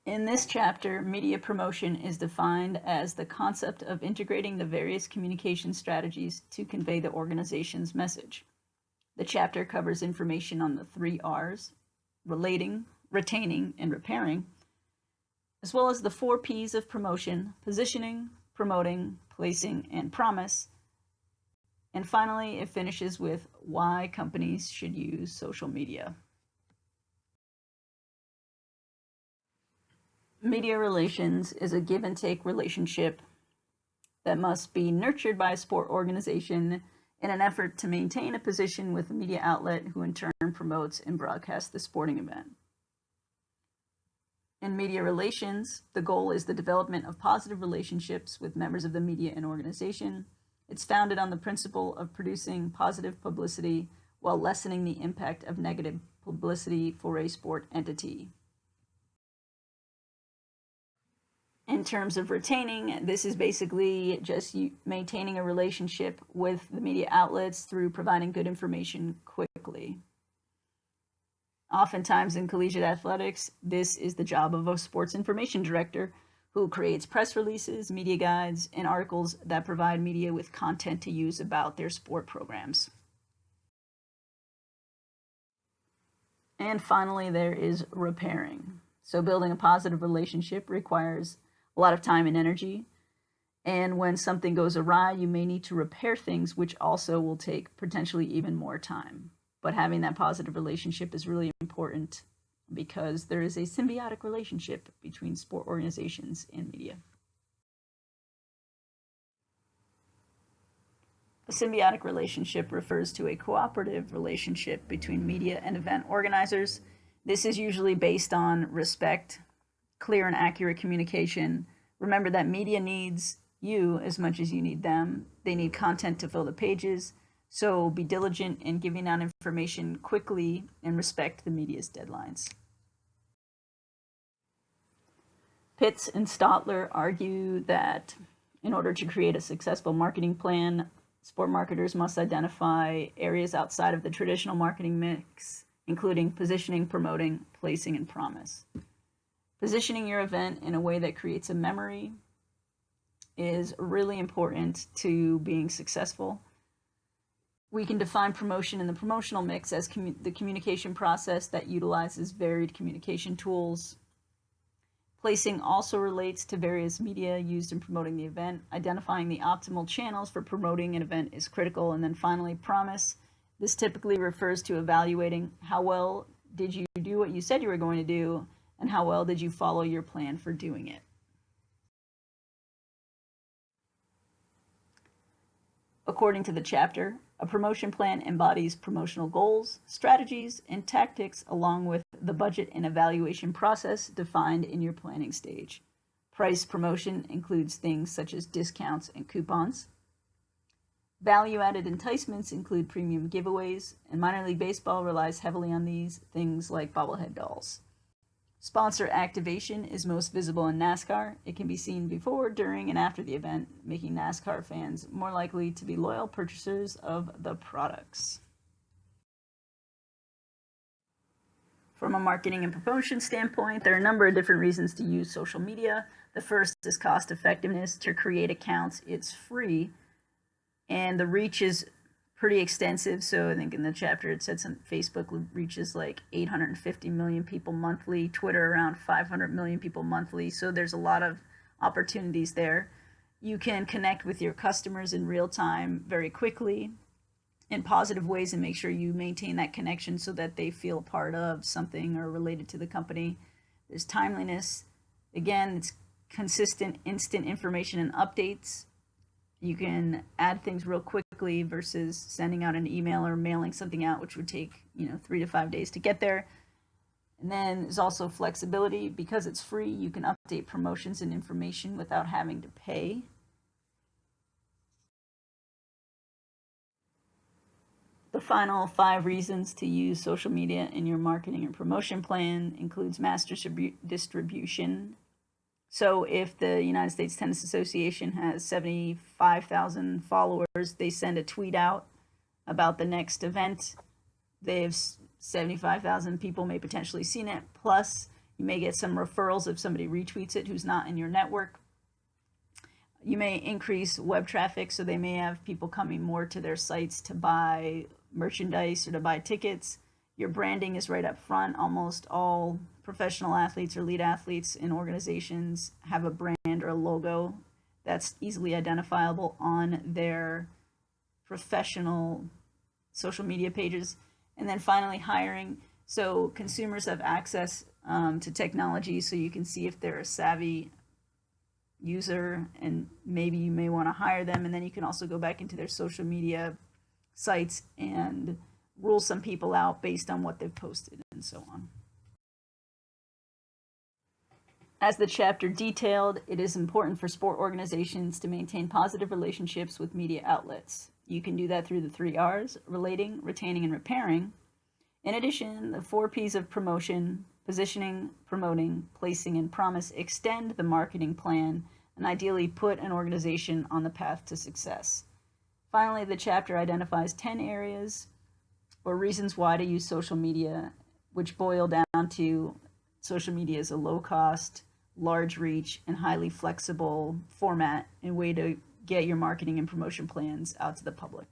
In this chapter, media promotion is defined as the concept of integrating the various communication strategies to convey the organization's message. The chapter covers information on the 3 R's, relating, retaining, and repairing, as well as the 4 P's of promotion: positioning, promoting, placing, and promise. And finally, it finishes with why companies should use social media. Media relations is a give and take relationship that must be nurtured by a sport organization in an effort to maintain a position with a media outlet who in turn promotes and broadcasts the sporting event. In media relations, the goal is the development of positive relationships with members of the media and organization. It's founded on the principle of producing positive publicity while lessening the impact of negative publicity for a sport entity. In terms of retaining, this is basically just maintaining a relationship with the media outlets through providing good information quickly. Oftentimes in collegiate athletics, this is the job of a sports information director who creates press releases, media guides, and articles that provide media with content to use about their sport programs. And finally, there is repairing. So building a positive relationship requires a lot of time and energy. And when something goes awry, you may need to repair things, which also will take potentially even more time. But having that positive relationship is really important because there is a symbiotic relationship between sport organizations and media. A symbiotic relationship refers to a cooperative relationship between media and event organizers. This is usually based on respect, clear and accurate communication. Remember that media needs you as much as you need them. They need content to fill the pages, so be diligent in giving out information quickly and respect the media's deadlines. Pitts and Stotler argue that in order to create a successful marketing plan, sport marketers must identify areas outside of the traditional marketing mix, including positioning, promoting, placing, and promise. Positioning your event in a way that creates a memory is really important to being successful. We can define promotion in the promotional mix as the communication process that utilizes varied communication tools. Placing also relates to various media used in promoting the event. Identifying the optimal channels for promoting an event is critical. And then finally, promise. This typically refers to evaluating how well did you do what you said you were going to do, and how well did you follow your plan for doing it. According to the chapter, a promotion plan embodies promotional goals, strategies, and tactics along with the budget and evaluation process defined in your planning stage. Price promotion includes things such as discounts and coupons. Value-added enticements include premium giveaways, and minor league baseball relies heavily on these things like bobblehead dolls. Sponsor activation is most visible in NASCAR. It can be seen before, during, and after the event, making NASCAR fans more likely to be loyal purchasers of the products. From a marketing and promotion standpoint, there are a number of different reasons to use social media. The first is cost effectiveness. To create accounts, it's free, and the reach is pretty extensive. So I think in the chapter it said Facebook reaches like 850 million people monthly, Twitter around 500 million people monthly. So there's a lot of opportunities there. You can connect with your customers in real time very quickly in positive ways and make sure you maintain that connection so that they feel part of something or related to the company. There's timeliness. Again, it's consistent, instant information and updates. You can add things real quickly versus sending out an email or mailing something out, which would take 3 to 5 days to get there. And then there's also flexibility. Because it's free, you can update promotions and information without having to pay. The final 5 reasons to use social media in your marketing and promotion plan includes mass distribution. So if the United States Tennis Association has 75,000 followers, they send a tweet out about the next event. They have 75,000 people may potentially seen it. Plus, You may get some referrals if somebody retweets it who's not in your network. You may increase web traffic, so they may have people coming more to their sites to buy merchandise or to buy tickets. Your branding is right up front. Almost all professional athletes or elite athletes in organizations have a brand or a logo that's easily identifiable on their professional social media pages. And then finally, hiring. So consumers have access to technology, so you can see if they're a savvy user, and maybe you may want to hire them. And then you can also go back into their social media sites and rule some people out based on what they've posted and so on. As the chapter detailed, it is important for sport organizations to maintain positive relationships with media outlets. You can do that through the 3 R's: relating, retaining, and repairing. In addition, the 4 P's of promotion: positioning, promoting, placing, and promise extend the marketing plan and ideally put an organization on the path to success. Finally, the chapter identifies 10 areas or reasons why to use social media, which boil down to social media is a low-cost, large reach, and highly flexible format and way to get your marketing and promotion plans out to the public.